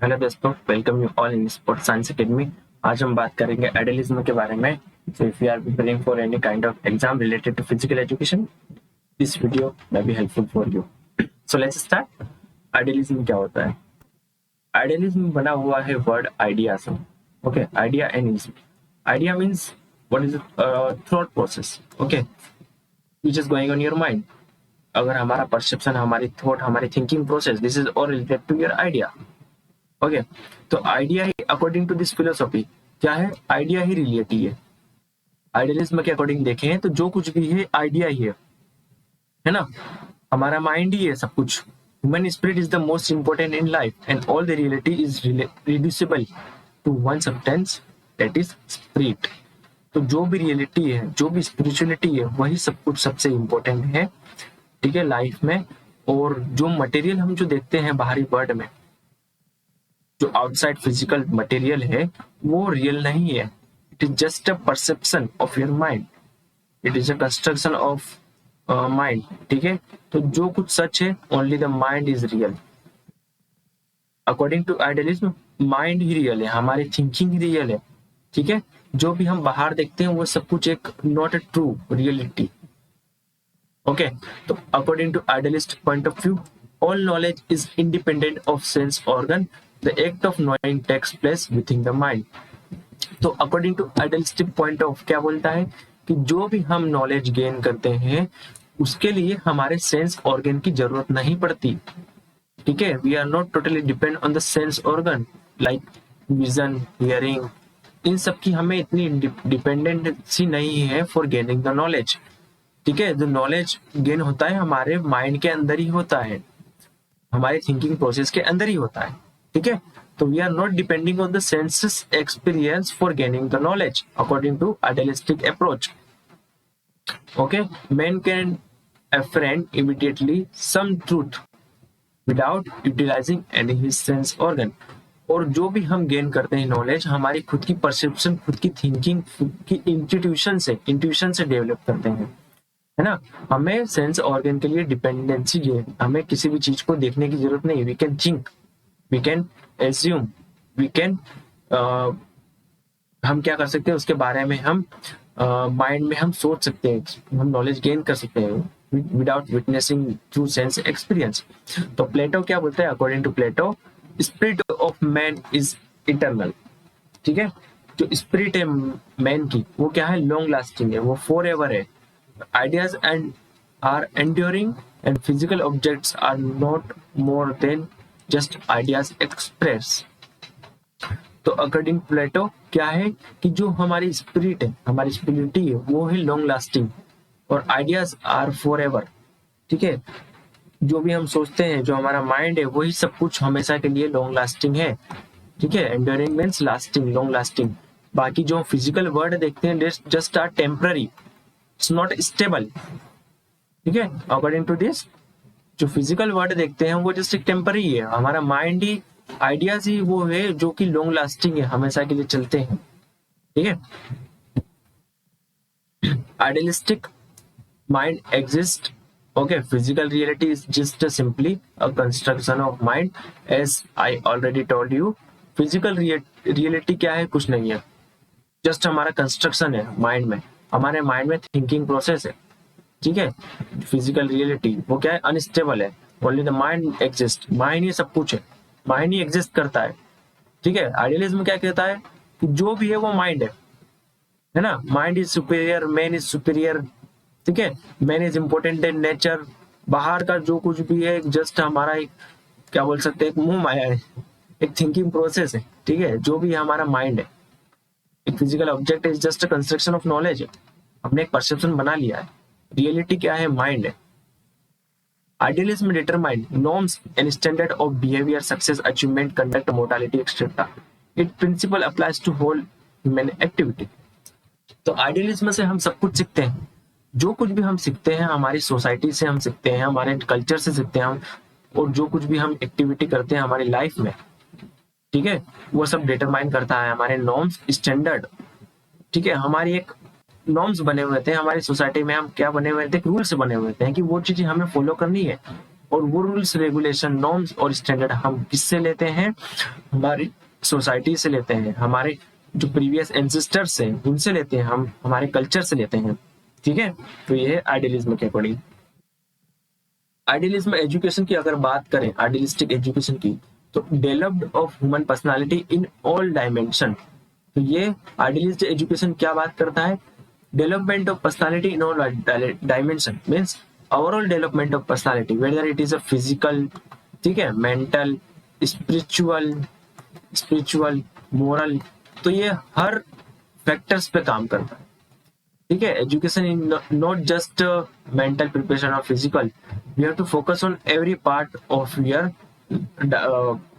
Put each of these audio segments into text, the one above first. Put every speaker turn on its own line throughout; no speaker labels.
Hello दोस्तों, welcome you all in sport science academy. आज हम बात करेंगे आइडियलिज्म के बारे में। So if you are preparing for any kind of exam related to physical education, this video may be helpful for you. So let's start. Idealism क्या होता है? आइडियलिज्म बना हुआ है वर्ड आइडिया से। ओके, idea and ism. Idea means what is thought process, okay, which is going on your mind. अगर हमारा परसेप्शन, हमारी थॉट, हमारी thinking process, this is all related to your idea. Okay, तो आइडिया ही according to this philosophy क्या है? Idea ही reality है। आइडियलिज्म के अकॉर्डिंग देखें तो जो कुछ भी है आइडिया ही है ना? हमारा माइंड ही है सब कुछ। Human spirit is the most important in life and all the reality is reducible to one substance, that is spirit. तो जो भी रियलिटी है, जो भी स्पिरिचुअलिटी है, वही सब कुछ सबसे इंपॉर्टेंट है, ठीक है, लाइफ में। और जो मटेरियल हम जो देखते हैं बाहरी वर्ल्ड में, जो आउटसाइड फिजिकल मटेरियल है, वो रियल नहीं है। It is just a perception of your mind, it is a construction of mind, ठीक है। तो जो कुछ सच है, only the mind is real. According to idealism, mind ही रियल है, हमारी थिंकिंग ही रियल है, ठीक है। जो भी हम बाहर देखते हैं वो सब कुछ एक not a true reality. Okay, तो according to idealist point of view, all knowledge is independent of sense organ. The act of knowing takes place within the mind. तो according to idealistic point of क्या बोलता है कि जो भी हम knowledge gain करते हैं उसके लिए हमारे सेंस ऑर्गन की जरूरत नहीं पड़ती, ठीक है। We are not totally depend on the sense organ like vision, hearing. इन सब की हमें इतनी डिपेंडेंसी नहीं है फॉर गेनिंग द नॉलेज, ठीक है। जो नॉलेज गेन होता है हमारे माइंड के अंदर ही होता है, हमारे थिंकिंग प्रोसेस के अंदर ही होता है, ठीक है। तो we are not depending on the senses experience for gaining the knowledge according to idealistic approach. Okay, man can apprehend immediately some truth without utilizing any his sense organ। और जो भी हम गेन करते हैं नॉलेज, हमारी खुद की perception, खुद की थिंकिंग, खुद की इंट्यूशन से डेवलप करते हैं, है ना। हमें सेंस ऑर्गन के लिए डिपेंडेंसी है, हमें किसी भी चीज को देखने की जरूरत नहीं। We can think, we can assume, we can, हम क्या कर सकते हैं उसके बारे में, हम माइंड में हम सोच सकते हैं, हम नॉलेज गेन कर सकते हैं without witnessing through sense experience. तो प्लेटो क्या बोलता है? According to Plato, spirit of man is eternal, ठीक है। जो स्पिरिट है मैन की, वो क्या है? लॉन्ग लास्टिंग है, वो फॉर एवर है। Ideas and are enduring and physical objects are not more than just ideas expressed। तो अकॉर्डिंग प्लेटो क्या है कि जो हमारी स्पिरिट है, हमारी स्पिरिटी है, वो है लॉन्ग लास्टिंग और आइडियाज आर फॉर एवर, ठीक है। जो भी हम सोचते हैं, जो हमारा माइंड है, वही सब कुछ हमेशा के लिए लॉन्ग लास्टिंग है, ठीक है। Enduring means lasting, long lasting. बाकी जो फिजिकल वर्ड देखते हैं, just are temporary, it's not stable, ठीक है। अकॉर्डिंग टू दिस, जो फिजिकल वर्ड देखते हैं वो जस्ट एक टेम्पररी है, हमारा माइंड ही, आइडियाज ही वो है जो कि लॉन्ग लास्टिंग है, हमेशा के लिए चलते हैं, ठीक है। Idealistic mind exist, okay. Physical reality is just simply a construction of mind, as I already told you. Physical reality क्या है? कुछ नहीं है, जस्ट हमारा कंस्ट्रक्शन है माइंड में, हमारे माइंड में थिंकिंग प्रोसेस है, ठीक है। फिजिकल रियलिटी वो क्या है? अनस्टेबल है। Only the mind exist, mind ही सब कुछ है, माइंड ही एग्जिस्ट करता है, ठीक है। आइडियलिज्म क्या कहता है कि जो भी है वो माइंड है ना। Mind is superior, man is superior, ठीक है। Man is important in nature. बाहर का जो कुछ भी है जस्ट हमारा एक, क्या बोल सकते हैं, एक मुंह माया है, एक थिंकिंग प्रोसेस है, ठीक है। जो भी हमारा माइंड है, एक physical object is just a construction of knowledge है, हमने एक परसेप्शन बना लिया है। रियलिटी क्या है? माइंड है। Idealism determine norms and standard of behavior, success, achievement, conduct, mortality, etc. It principle applies to whole human activity। तो आइडियलिज्म से हम सब कुछ सीखते हैं, जो कुछ भी हम सीखते हैं हमारी सोसाइटी से हम सीखते हैं, हमारे कल्चर से सीखते हैं हम, और जो कुछ भी हम एक्टिविटी करते हैं हमारी लाइफ में, ठीक है, वो सब डिटरमाइन करता है हमारे नॉर्म्स, स्टैंडर्ड, ठीक है। हमारी एक नॉर्म्स बने हुए थे हमारी सोसाइटी में, हम क्या बने हुए थे? रूल्स बने हुए थे कि वो चीजें हमें फॉलो करनी है, और वो रूल्स रेगुलेशन नॉर्म्स और स्टैंडर्ड हम किससे लेते हैं, हमारी सोसाइटी से लेते हैं, हमारे जो प्रीवियस एंसेस्टर्स हैं उनसे लेते हैं, हम हमारे कल्चर से लेते हैं। ठीक है, तो ये है आइडियलिज्म के अकॉर्डिंग। आइडियलिज्म एजुकेशन की अगर बात करें, आइडियलिस्टिक एजुकेशन की, तो developed of human personality in all dimension. तो ये आइडियलिस्ट एजुकेशन क्या बात करता है, development of personality in all dimension means overall development of personality whether it is a physical, ठीक है, मेंटल, स्पिरिचुअल स्पिरिचुअल मोरल, तो ये हर फैक्टर्स पे काम करता है। ठीक है, education in not just mental preparation और physical, we have to focus on every part of your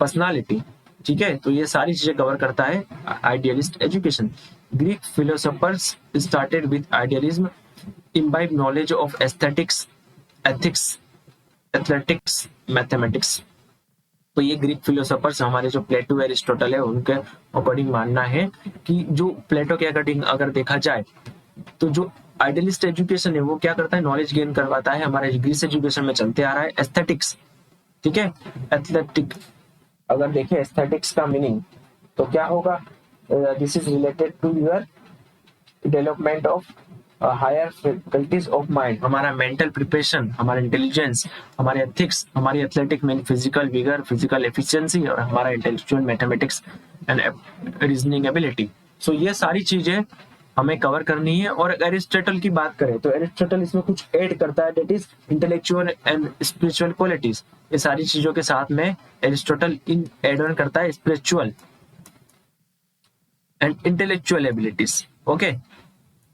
personality. ठीक है, तो ये सारी चीजें कवर करता है idealist education. Greek philosophers started with idealism, imbibe knowledge of aesthetics, ethics, athletics, mathematics. तो ये ग्रीक फिलोसोफर्स हमारे जो प्लेटो एरिस्टोटल है उनके अकॉर्डिंग मानना है कि जो प्लेटो के अकॉर्डिंग अगर देखा जाए तो जो आइडियलिस्ट एजुकेशन है वो क्या करता है, नॉलेज गेन करवाता है, हमारे ग्रीस एजुकेशन में चलते आ रहा है एस्थेटिक्स। ठीक है, एथलेटिक अगर देखें एस्थेटिक्स का मीनिंग तो क्या होगा, this is related to your development of higher faculties of mind, हमारा मेंटल प्रिपरेशन, हमारा इंटेलिजेंस, हमारे एथिक्स, हमारी athletic mean physical vigour, physical efficiency, और हमारा intellectual mathematics and reasoning ability. So ये सारी चीजें हमें कवर करनी है। और एरिस्टोटल की बात करें तो एरिस्टोटल इसमें कुछ ऐड करता है, that is intellectual and spiritual qualities. ये सारी चीजों के साथ में एरिस्टोटल इन एड ऑन करता है spiritual and intellectual abilities. Okay,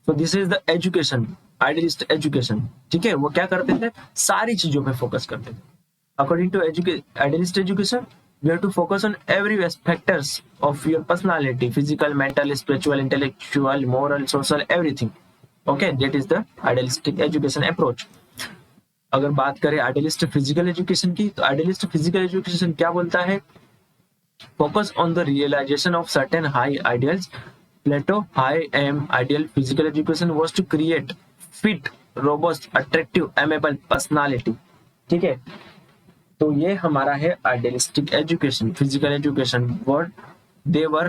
तो this is the education, idealist education. ठीक है, वो क्या करते थे, सारी चीजों पे फोकस करते थे। According to idealist education, you have to focus on every factors of your personality, physical, mental, spiritual, intellectual, moral, social, everything. Okay, that is the idealistic education approach. अगर बात करें आइडियलिस्ट फिजिकल एजुकेशन की, तो idealist physical education क्या बोलता है, focus on the realisation of certain high ideals. Plato high aim ideal physical education was to create fit, robust, attractive, amiable personality. ठीक है, तो ये हमारा है idealistic education, physical education. Word they were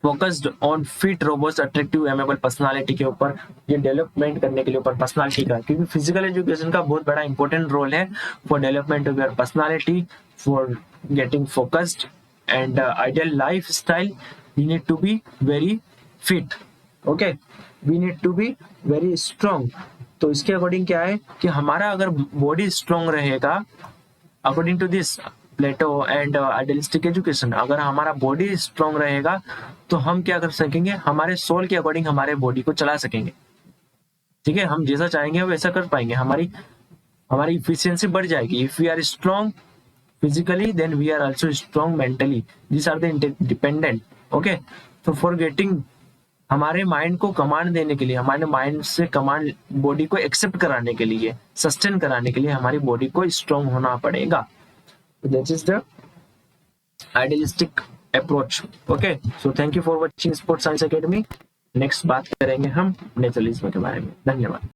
focused on fit, robust, attractive, amiable personality के ऊपर, ये development करने के लिए ऊपर पर्सनालिटी का, क्योंकि फिजिकल एजुकेशन का बहुत बड़ा इंपॉर्टेंट रोल है for development of your personality, for getting focused and ideal life style. We need to be very fit, okay, we need to be very strong. तो इसके अकॉर्डिंग क्या है कि हमारा अगर बॉडी स्ट्रॉन्ग रहेगा, according to this Plato and idealistic education, अगर हमारा बॉडी स्ट्रॉन्ग रहेगा तो हम क्या कर सकेंगे, हमारे सोल के अकॉर्डिंग हमारे बॉडी को चला सकेंगे। ठीक है, हम जैसा चाहेंगे वैसा कर पाएंगे, हमारी हमारी इफिशियंसी बढ़ जाएगी। If we are strong physically then we are also strong mentally, this are the independent. Okay, तो फॉर गेटिंग, हमारे माइंड को कमांड देने के लिए, हमारे माइंड से कमांड बॉडी को एक्सेप्ट कराने के लिए, सस्टेन कराने के लिए हमारी बॉडी को स्ट्रॉन्ग होना पड़ेगा। That is the idealistic approach. Okay, so thank you for watching sports science academy. Next बात करेंगे हम नेचुरलिज्म के बारे में। धन्यवाद।